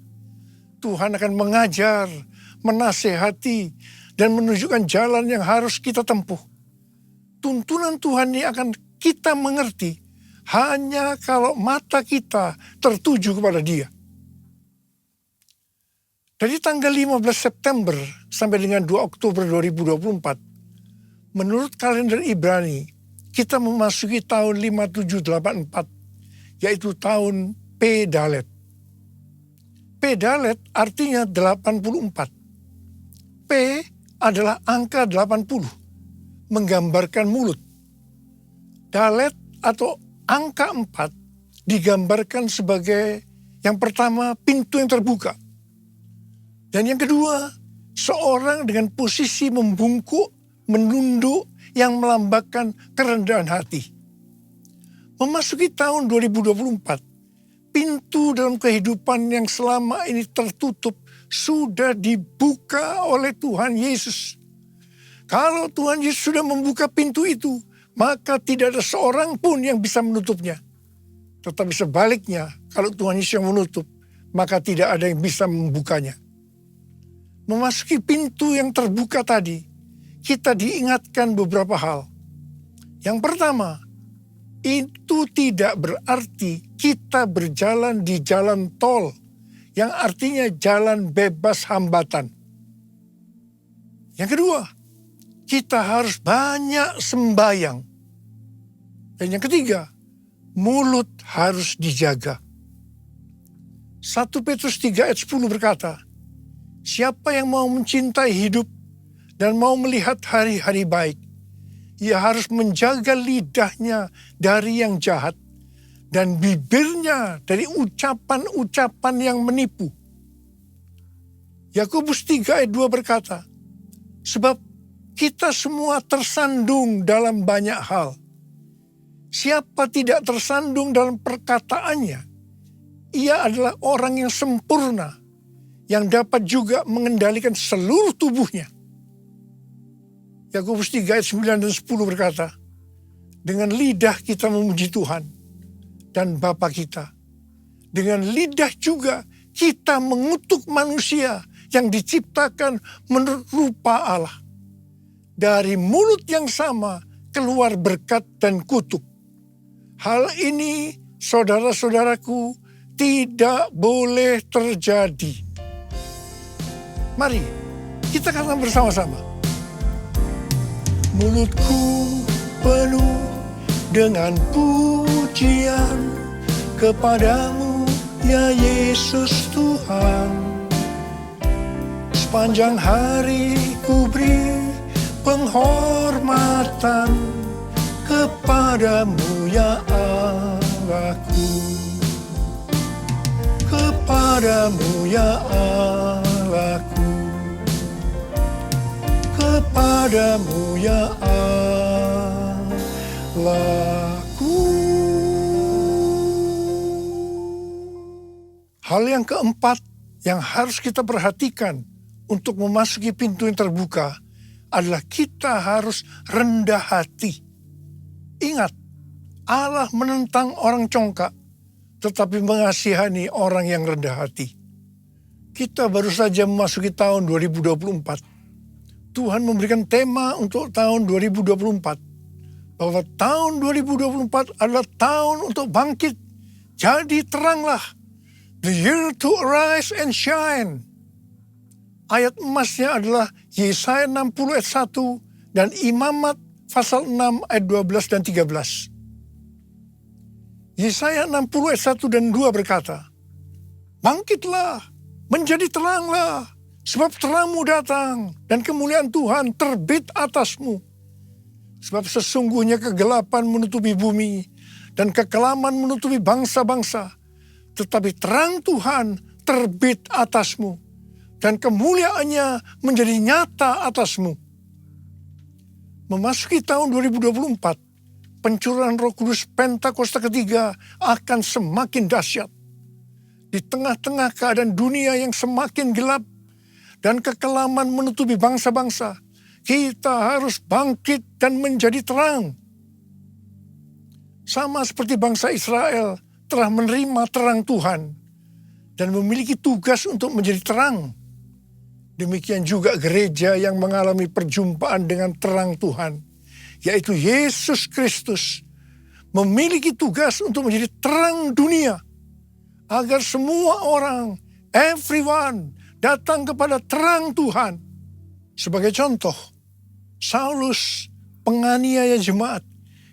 Tuhan akan mengajar, menasehati, dan menunjukkan jalan yang harus kita tempuh. Tuntunan Tuhan ini akan kita mengerti hanya kalau mata kita tertuju kepada Dia. Dari tanggal 15 September sampai dengan 2 Oktober 2024, menurut kalender Ibrani, kita memasuki tahun 5784, yaitu tahun P Dalet. P Dalet artinya 84. P adalah angka 80, menggambarkan mulut. Dalet atau angka 4 digambarkan sebagai yang pertama pintu yang terbuka. Dan yang kedua, seorang dengan posisi membungkuk, menunduk yang melambangkan kerendahan hati. Memasuki tahun 2024, pintu dalam kehidupan yang selama ini tertutup sudah dibuka oleh Tuhan Yesus. Kalau Tuhan Yesus sudah membuka pintu itu, maka tidak ada seorang pun yang bisa menutupnya. Tetapi sebaliknya, kalau Tuhan Yesus yang menutup, maka tidak ada yang bisa membukanya. Memasuki pintu yang terbuka tadi, kita diingatkan beberapa hal. Yang pertama, itu tidak berarti kita berjalan di jalan tol, yang artinya jalan bebas hambatan. Yang kedua, kita harus banyak sembahyang. Dan yang ketiga, mulut harus dijaga. 1 Petrus 3 ayat 10 berkata, siapa yang mau mencintai hidup dan mau melihat hari-hari baik, ia harus menjaga lidahnya dari yang jahat dan bibirnya dari ucapan-ucapan yang menipu. Yakobus 3 ayat 2 berkata, sebab kita semua tersandung dalam banyak hal. Siapa tidak tersandung dalam perkataannya, ia adalah orang yang sempurna, yang dapat juga mengendalikan seluruh tubuhnya. Yakobus 3 ayat 9 dan 10 berkata, dengan lidah kita memuji Tuhan dan Bapa kita. Dengan lidah juga kita mengutuk manusia yang diciptakan menurut rupa Allah. Dari mulut yang sama keluar berkat dan kutuk. Hal ini, saudara-saudaraku, tidak boleh terjadi. Mari kita katakan bersama-sama. Mulutku penuh dengan pujian kepadamu, ya Yesus Tuhan. Sepanjang hari ku beri penghormatan kepadamu, ya Allahku. Kepadamu, ya Allahku. Kepadamu, ya Allahku. Hal yang keempat yang harus kita perhatikan untuk memasuki pintu yang terbuka adalah kita harus rendah hati. Ingat, Allah menentang orang congkak, tetapi mengasihani orang yang rendah hati. Kita baru saja memasuki tahun 2024. Tuhan memberikan tema untuk tahun 2024. Bahwa tahun 2024 adalah tahun untuk bangkit. Jadi teranglah. The year to arise and shine. Ayat emasnya adalah Yesaya 60 ayat 1 dan Imamat pasal 6 ayat 12 dan 13. Yesaya 60 ayat 1 dan 2 berkata, bangkitlah, menjadi teranglah, sebab terangmu datang dan kemuliaan Tuhan terbit atasmu. Sebab sesungguhnya kegelapan menutupi bumi dan kekelaman menutupi bangsa-bangsa. Tetapi terang Tuhan terbit atasmu dan kemuliaannya menjadi nyata atasmu. Memasuki tahun 2024, pencurahan Roh Kudus Pentakosta ketiga akan semakin dahsyat. Di tengah-tengah keadaan dunia yang semakin gelap dan kekelaman menutupi bangsa-bangsa, kita harus bangkit dan menjadi terang. Sama seperti bangsa Israel telah menerima terang Tuhan dan memiliki tugas untuk menjadi terang. Demikian juga gereja yang mengalami perjumpaan dengan terang Tuhan, yaitu Yesus Kristus, memiliki tugas untuk menjadi terang dunia, agar semua orang, everyone, datang kepada terang Tuhan. Sebagai contoh, Saulus, penganiaya jemaat,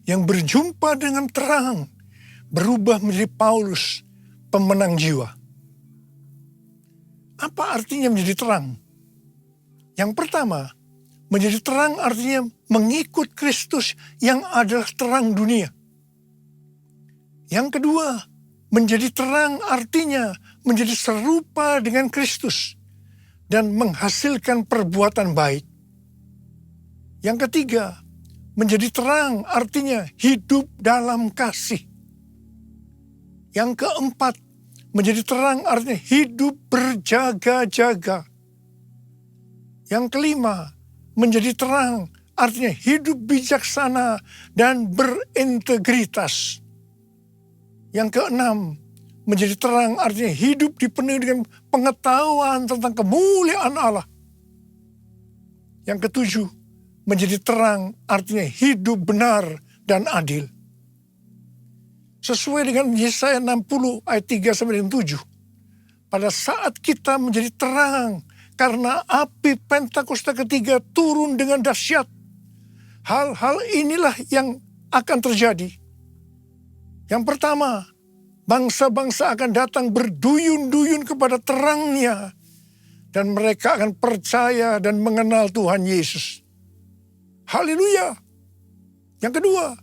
yang berjumpa dengan terang, berubah menjadi Paulus, pemenang jiwa. Apa artinya menjadi terang? Yang pertama, menjadi terang artinya mengikut Kristus yang adalah terang dunia. Yang kedua, menjadi terang artinya menjadi serupa dengan Kristus dan menghasilkan perbuatan baik. Yang ketiga, menjadi terang artinya hidup dalam kasih. Yang keempat, menjadi terang artinya hidup berjaga-jaga. Yang kelima, menjadi terang artinya hidup bijaksana dan berintegritas. Yang keenam, menjadi terang artinya hidup dipenuhi dengan pengetahuan tentang kemuliaan Allah. Yang ketujuh, menjadi terang artinya hidup benar dan adil. Sesuai dengan Yesaya 60 ayat 3 sampai dengan 7. Pada saat kita menjadi terang karena api Pentakosta ketiga turun dengan dahsyat. Hal-hal inilah yang akan terjadi. Yang pertama, bangsa-bangsa akan datang berduyun-duyun kepada terangnya. Dan mereka akan percaya dan mengenal Tuhan Yesus. Haleluya. Yang kedua,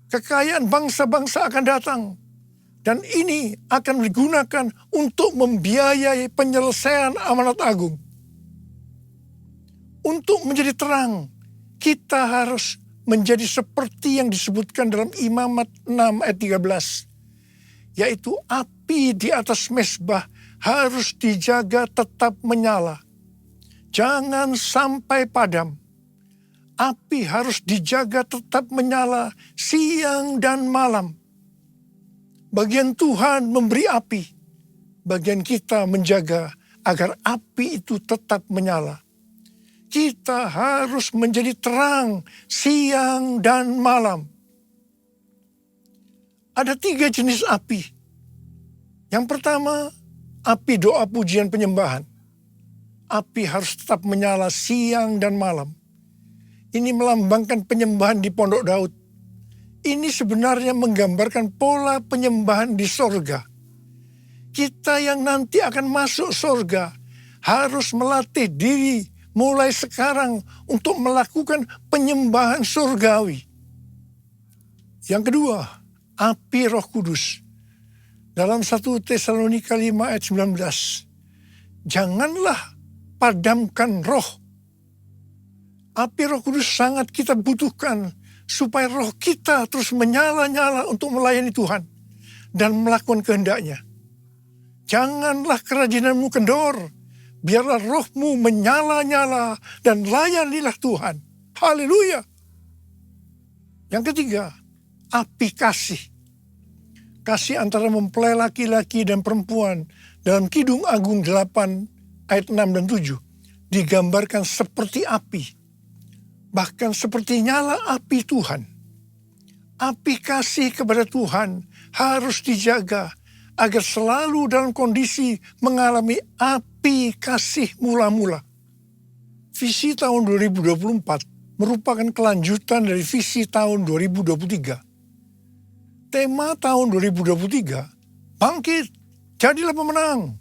kekayaan bangsa-bangsa akan datang. Dan ini akan digunakan untuk membiayai penyelesaian amanat agung. Untuk menjadi terang, kita harus menjadi seperti yang disebutkan dalam Imamat 6 ayat 13. Yaitu api di atas mezbah harus dijaga tetap menyala. Jangan sampai padam. Api harus dijaga tetap menyala siang dan malam. Bagian Tuhan memberi api. Bagian kita menjaga agar api itu tetap menyala. Kita harus menjadi terang siang dan malam. Ada 3 jenis api. Yang pertama, api doa pujian penyembahan. Api harus tetap menyala siang dan malam. Ini melambangkan penyembahan di Pondok Daud. Ini sebenarnya menggambarkan pola penyembahan di sorga. Kita yang nanti akan masuk sorga harus melatih diri mulai sekarang untuk melakukan penyembahan surgawi. Yang kedua, api Roh Kudus. Dalam 1 Tesalonika 5 ayat 19. Janganlah padamkan roh. Api Roh Kudus sangat kita butuhkan supaya roh kita terus menyala-nyala untuk melayani Tuhan dan melakukan kehendaknya. Janganlah kerajinanmu kendor, biarlah rohmu menyala-nyala dan layanilah Tuhan. Haleluya. Yang ketiga, api kasih. Kasih antara mempelai laki-laki dan perempuan dalam Kidung Agung 8 ayat 6 dan 7 digambarkan seperti api. Bahkan seperti nyala api Tuhan. Api kasih kepada Tuhan harus dijaga agar selalu dalam kondisi mengalami api kasih mula-mula. Visi tahun 2024 merupakan kelanjutan dari visi tahun 2023. Tema tahun 2023, bangkit, jadilah pemenang.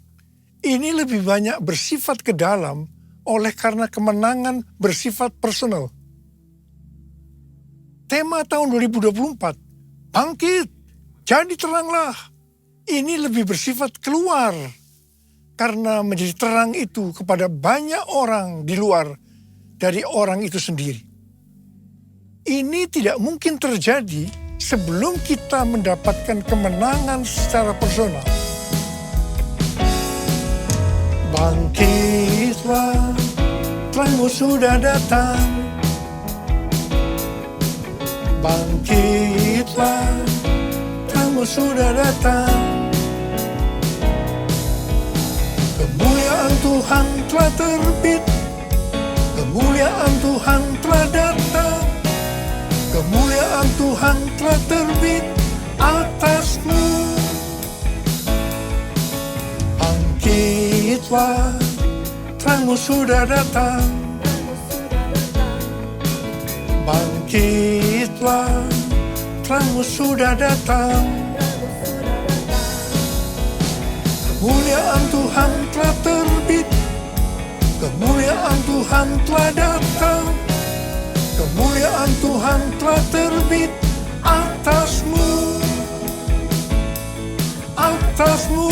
Ini lebih banyak bersifat ke dalam oleh karena kemenangan bersifat personal. Tema tahun 2024, bangkit, jadi teranglah. Ini lebih bersifat keluar. Karena menjadi terang itu kepada banyak orang di luar dari orang itu sendiri. Ini tidak mungkin terjadi sebelum kita mendapatkan kemenangan secara personal. Bangkitlah, terangmu sudah datang. Bangkitlah, terangmu sudah datang. Kemuliaan Tuhan telah terbit. Kemuliaan Tuhan telah datang. Kemuliaan Tuhan telah terbit atasmu. Bangkitlah, terangmu sudah datang. Bangkitlah, terangmu sudah datang. Kemuliaan Tuhan telah terbit. Kemuliaan Tuhan telah datang. Kemuliaan Tuhan telah terbit atasmu. Atasmu.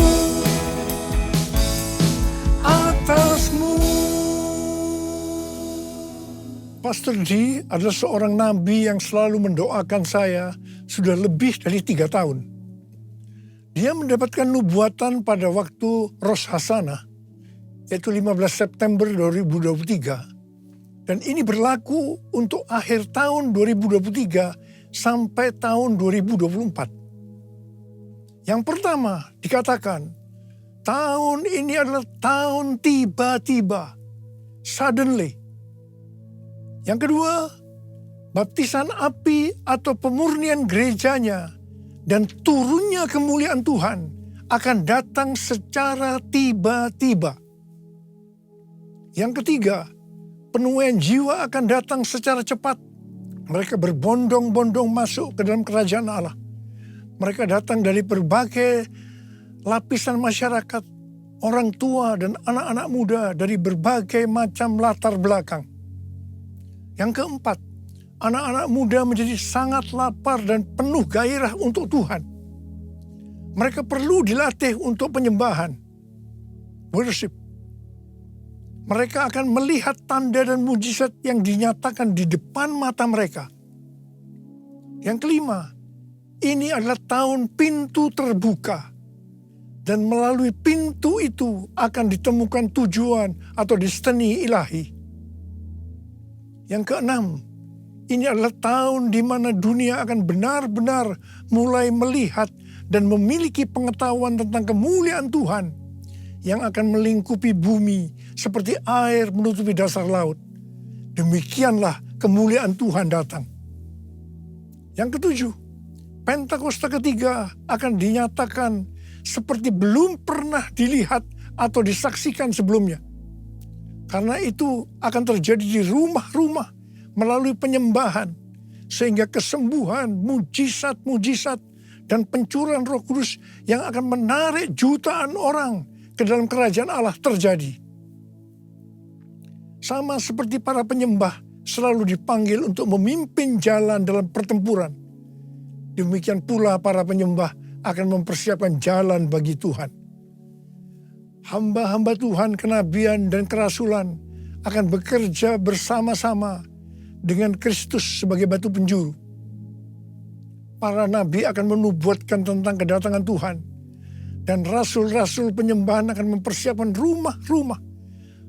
Atasmu. Pastor D adalah seorang nabi yang selalu mendoakan saya sudah lebih dari 3 tahun. Dia mendapatkan nubuatan pada waktu Rosh Hashanah, yaitu 15 September 2023. Dan ini berlaku untuk akhir tahun 2023 sampai tahun 2024. Yang pertama dikatakan, tahun ini adalah tahun tiba-tiba, suddenly. Yang kedua, baptisan api atau pemurnian gerejanya Dan turunnya kemuliaan Tuhan akan datang secara tiba-tiba. Yang ketiga, penuaian jiwa akan datang secara cepat. Mereka berbondong-bondong masuk ke dalam kerajaan Allah. Mereka datang dari berbagai lapisan masyarakat, orang tua dan anak-anak muda dari berbagai macam latar belakang. Yang keempat, anak-anak muda menjadi sangat lapar dan penuh gairah untuk Tuhan. Mereka perlu dilatih untuk penyembahan, worship. Mereka akan melihat tanda dan mujizat yang dinyatakan di depan mata mereka. Yang kelima, ini adalah tahun pintu terbuka. Dan melalui pintu itu akan ditemukan tujuan atau destiny ilahi. Yang keenam, ini adalah tahun di mana dunia akan benar-benar mulai melihat dan memiliki pengetahuan tentang kemuliaan Tuhan yang akan melingkupi bumi seperti air menutupi dasar laut. Demikianlah kemuliaan Tuhan datang. Yang ketujuh, Pentakosta ketiga akan dinyatakan seperti belum pernah dilihat atau disaksikan sebelumnya. Karena itu akan terjadi di rumah-rumah melalui penyembahan, sehingga kesembuhan, mujizat-mujizat, dan pencurahan Roh Kudus yang akan menarik jutaan orang ke dalam kerajaan Allah terjadi. Sama seperti para penyembah selalu dipanggil untuk memimpin jalan dalam pertempuran. Demikian pula para penyembah akan mempersiapkan jalan bagi Tuhan. Hamba-hamba Tuhan, kenabian dan kerasulan akan bekerja bersama-sama dengan Kristus sebagai batu penjuru. Para nabi akan menubuatkan tentang kedatangan Tuhan. Dan rasul-rasul penyembahan akan mempersiapkan rumah-rumah.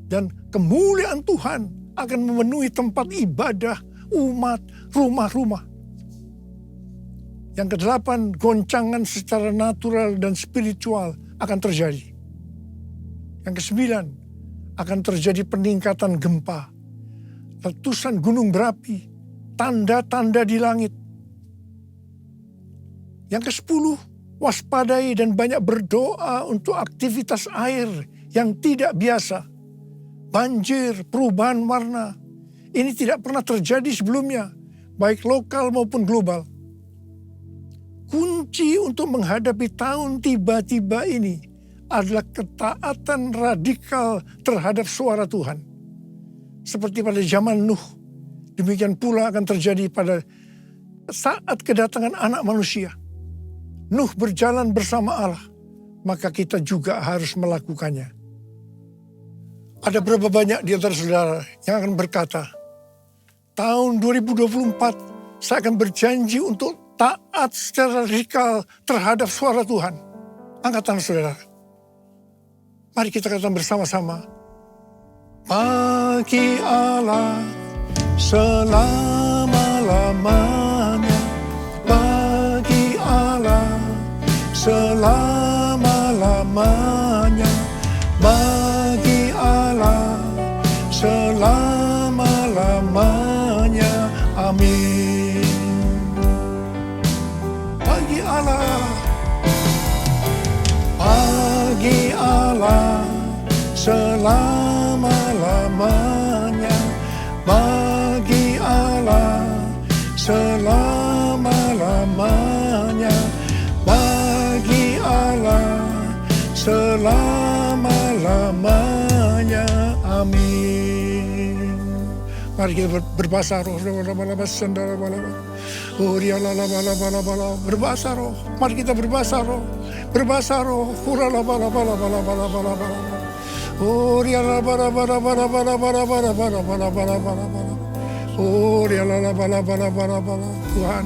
Dan kemuliaan Tuhan akan memenuhi tempat ibadah, umat, rumah-rumah. Yang kedelapan, goncangan secara natural dan spiritual akan terjadi. Yang kesembilan, akan terjadi peningkatan gempa, letusan gunung berapi, tanda-tanda di langit. Yang kesepuluh, waspadai dan banyak berdoa untuk aktivitas air yang tidak biasa. Banjir, perubahan warna. Ini tidak pernah terjadi sebelumnya, baik lokal maupun global. Kunci untuk menghadapi tahun tiba-tiba ini adalah ketaatan radikal terhadap suara Tuhan. Seperti pada zaman Nuh, demikian pula akan terjadi pada saat kedatangan anak manusia. Nuh berjalan bersama Allah, maka kita juga harus melakukannya. Ada berapa banyak di antara saudara yang akan berkata, tahun 2024 saya akan berjanji untuk taat secara radikal terhadap suara Tuhan. Angkat tangan saudara. Mari kita katakan bersama-sama. Bagi Allah selama-lamanya, bagi Allah selama-lamanya, bagi Allah selama-lamanya. Amin. Bagi Allah, bagi Allah selama-lamanya, bagi Allah selama-lamanya, bagi Allah selama-lamanya. Amin. Mari kita berbahasa roh. Berbahasa roh. Mari kita berbahasa roh. Berbahasa roh. Tuhan,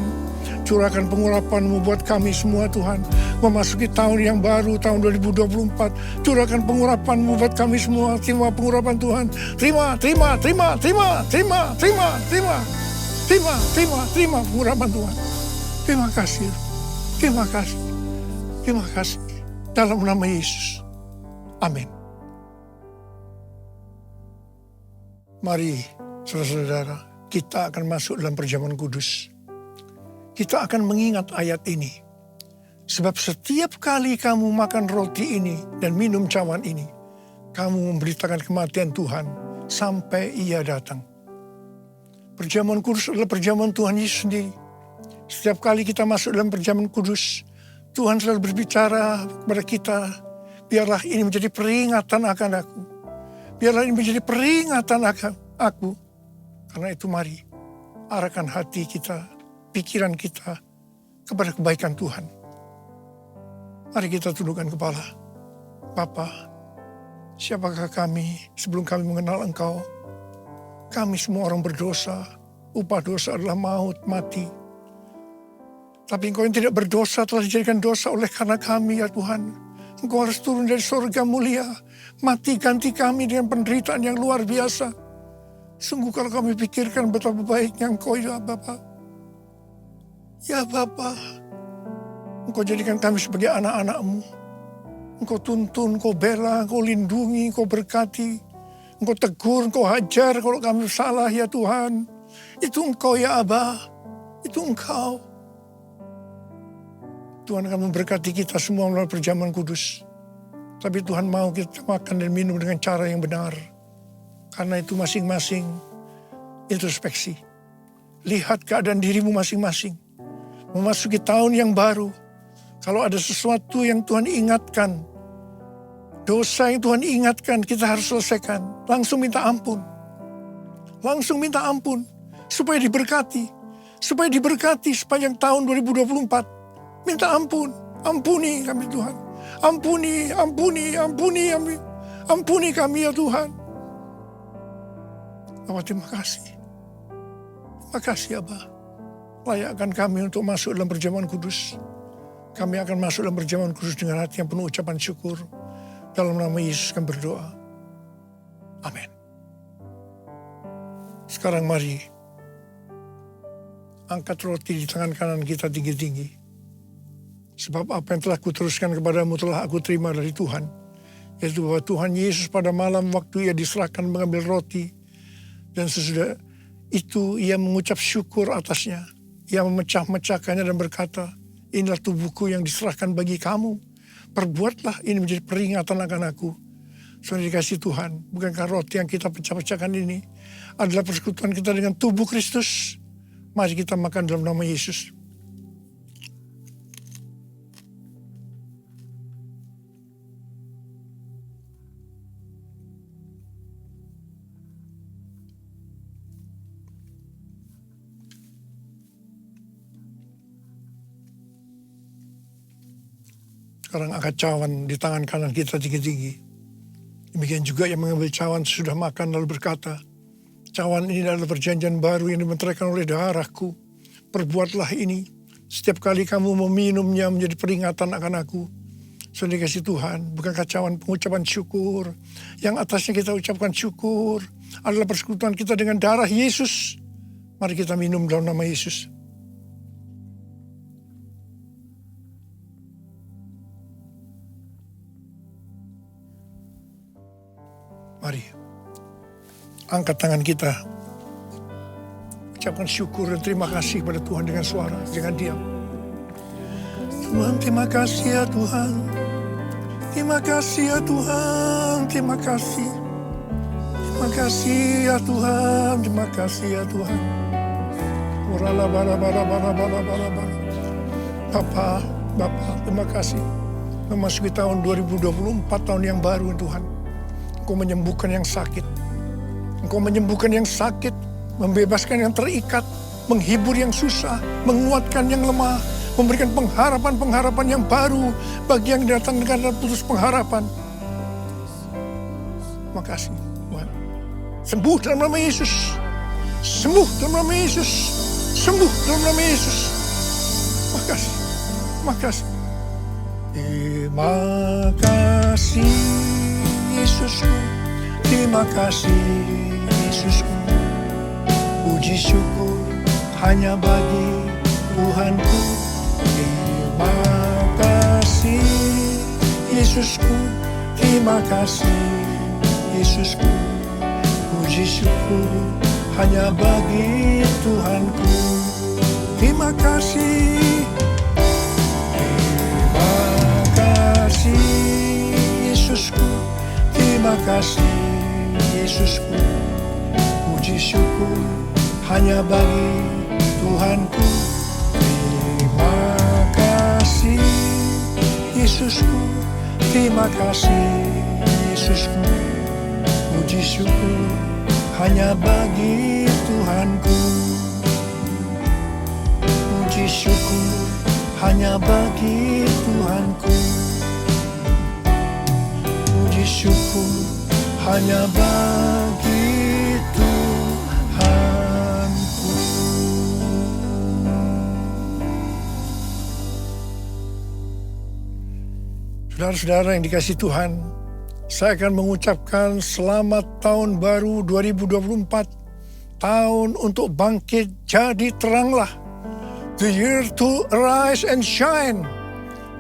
curahkan pengurapan-Mu buat kami semua Tuhan. Memasuki tahun yang baru, tahun 2024. Curahkan pengurapan-Mu buat kami semua. Terima pengurapan Tuhan. Terima pengurapan Tuhan. Terima kasih. Terima kasih. Dalam nama Yesus. Amin. Mari saudara-saudara, kita akan masuk dalam perjamuan kudus. Kita akan mengingat ayat ini. Sebab setiap kali kamu makan roti ini dan minum cawan ini, kamu memberitakan kematian Tuhan sampai Ia datang. Perjamuan kudus adalah perjamuan Tuhan Yesus sendiri. Setiap kali kita masuk dalam perjamuan kudus, Tuhan selalu berbicara kepada kita, biarlah ini menjadi peringatan akan aku. Biarlah ini menjadi peringatan akan aku. Karena itu mari, arahkan hati kita, pikiran kita kepada kebaikan Tuhan. Mari kita tundukkan kepala. Bapa, siapakah kami sebelum kami mengenal Engkau? Kami semua orang berdosa. Upah dosa adalah maut, mati. Tapi Engkau yang tidak berdosa telah dijadikan dosa oleh karena kami, ya Tuhan. Engkau harus turun dari surga mulia. Mati ganti kami dengan penderitaan yang luar biasa. Sungguh kalau kami pikirkan betapa baiknya Engkau, ya Bapa. Ya Bapa, Engkau jadikan kami sebagai anak-anak-Mu. Engkau tuntun, Engkau bela, Engkau lindungi, Engkau berkati. Engkau tegur, Engkau hajar kalau kami salah, ya Tuhan. Itu Engkau, ya Abah. Itu Engkau. Tuhan akan memberkati kita semua melalui perjamuan kudus. Tapi Tuhan mau kita makan dan minum dengan cara yang benar. Karena itu masing-masing introspeksi. Lihat keadaan dirimu masing-masing. Memasuki tahun yang baru. Kalau ada sesuatu yang Tuhan ingatkan, dosa yang Tuhan ingatkan, kita harus selesaikan. Langsung minta ampun. Langsung minta ampun. Supaya diberkati. Supaya diberkati sepanjang tahun 2024. Minta ampun. Ampuni kami Tuhan. Ampuni, ampuni, ampuni kami. Ampuni kami ya Tuhan. Bapak terima kasih. Terima kasih Abah. Layakkan kami untuk masuk dalam perjamuan kudus. Kami akan masuk dalam perjamuan kudus dengan hati yang penuh ucapan syukur. Dalam nama Yesus kami berdoa. Amin. Sekarang mari. Angkat roti di tangan kanan kita tinggi-tinggi. Sebab apa yang telah kuteruskan kepadamu telah aku terima dari Tuhan. Yaitu bahwa Tuhan Yesus pada malam waktu Ia diserahkan mengambil roti. Dan sesudah itu Ia mengucap syukur atasnya. Ia memecah-mecahkannya dan berkata, inilah tubuhku yang diserahkan bagi kamu. Perbuatlah ini menjadi peringatan akan aku. Saudara dikasih Tuhan, bukankah roti yang kita pecah-pecahkan ini adalah persekutuan kita dengan tubuh Kristus? Mari kita makan dalam nama Yesus. Sekarang angkat cawan di tangan kanan kita tinggi-tinggi. Demikian juga yang mengambil cawan sudah makan lalu berkata, cawan ini adalah perjanjian baru yang dimeteraikan oleh darahku. Perbuatlah ini. Setiap kali kamu meminumnya menjadi peringatan akan aku. Saudara dikasih Tuhan, bukankah cawan pengucapan syukur? Yang atasnya kita ucapkan syukur adalah persekutuan kita dengan darah Yesus. Mari kita minum dalam nama Yesus. Mari, angkat tangan kita. Ucapkan syukur dan terima kasih kepada Tuhan dengan suara, jangan diam. Tuhan, terima kasih ya Tuhan. Terima kasih ya Tuhan, terima kasih. Terima kasih ya Tuhan, terima kasih ya Tuhan. Bapa, terima kasih. Memasuki tahun 2024, tahun yang baru Tuhan. Engkau menyembuhkan yang sakit. Engkau menyembuhkan yang sakit, membebaskan yang terikat, menghibur yang susah, menguatkan yang lemah, memberikan pengharapan-pengharapan yang baru bagi yang datang dengan putus pengharapan. Terima kasih Tuhan. Sembuh dalam nama Yesus. Sembuh dalam nama Yesus. Sembuh dalam nama Yesus. Terima kasih. Terima kasih. Terima kasih Yesusku. Terima kasih Yesusku. Puji syukur hanya bagi Tuhanku. Terima kasih Yesusku. Terima kasih Yesusku. Puji syukur hanya bagi Tuhanku. Terima kasih. terima kasih Yesusku. Puji syukur hanya bagi Tuhanku. Terima kasih Yesusku, terima kasih Yesusku. Puji syukur hanya bagi Tuhanku. Puji syukur hanya bagi Tuhanku. Puji syukur hanya bagi Tuhanku. Saudara-saudara yang dikasihi Tuhan, saya akan mengucapkan selamat tahun baru 2024. Tahun untuk bangkit jadi teranglah. The year to arise and shine.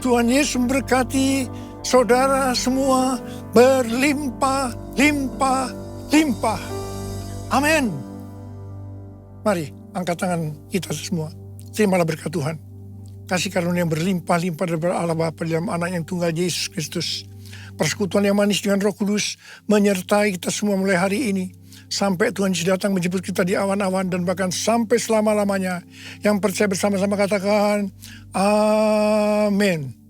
Tuhan Yesus memberkati saudara semua berlimpah, limpah, limpah. Amin. Mari angkat tangan kita semua. Terimalah berkat Tuhan. Kasih karunia yang berlimpah-limpah daripada Allah Bapa dalam anak yang tunggal Yesus Kristus. Persekutuan yang manis dengan Roh Kudus menyertai kita semua mulai hari ini. Sampai Tuhan Yesus datang menjemput kita di awan-awan dan bahkan sampai selama-lamanya. Yang percaya bersama-sama katakan, amin.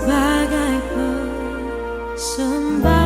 sebagai persembah.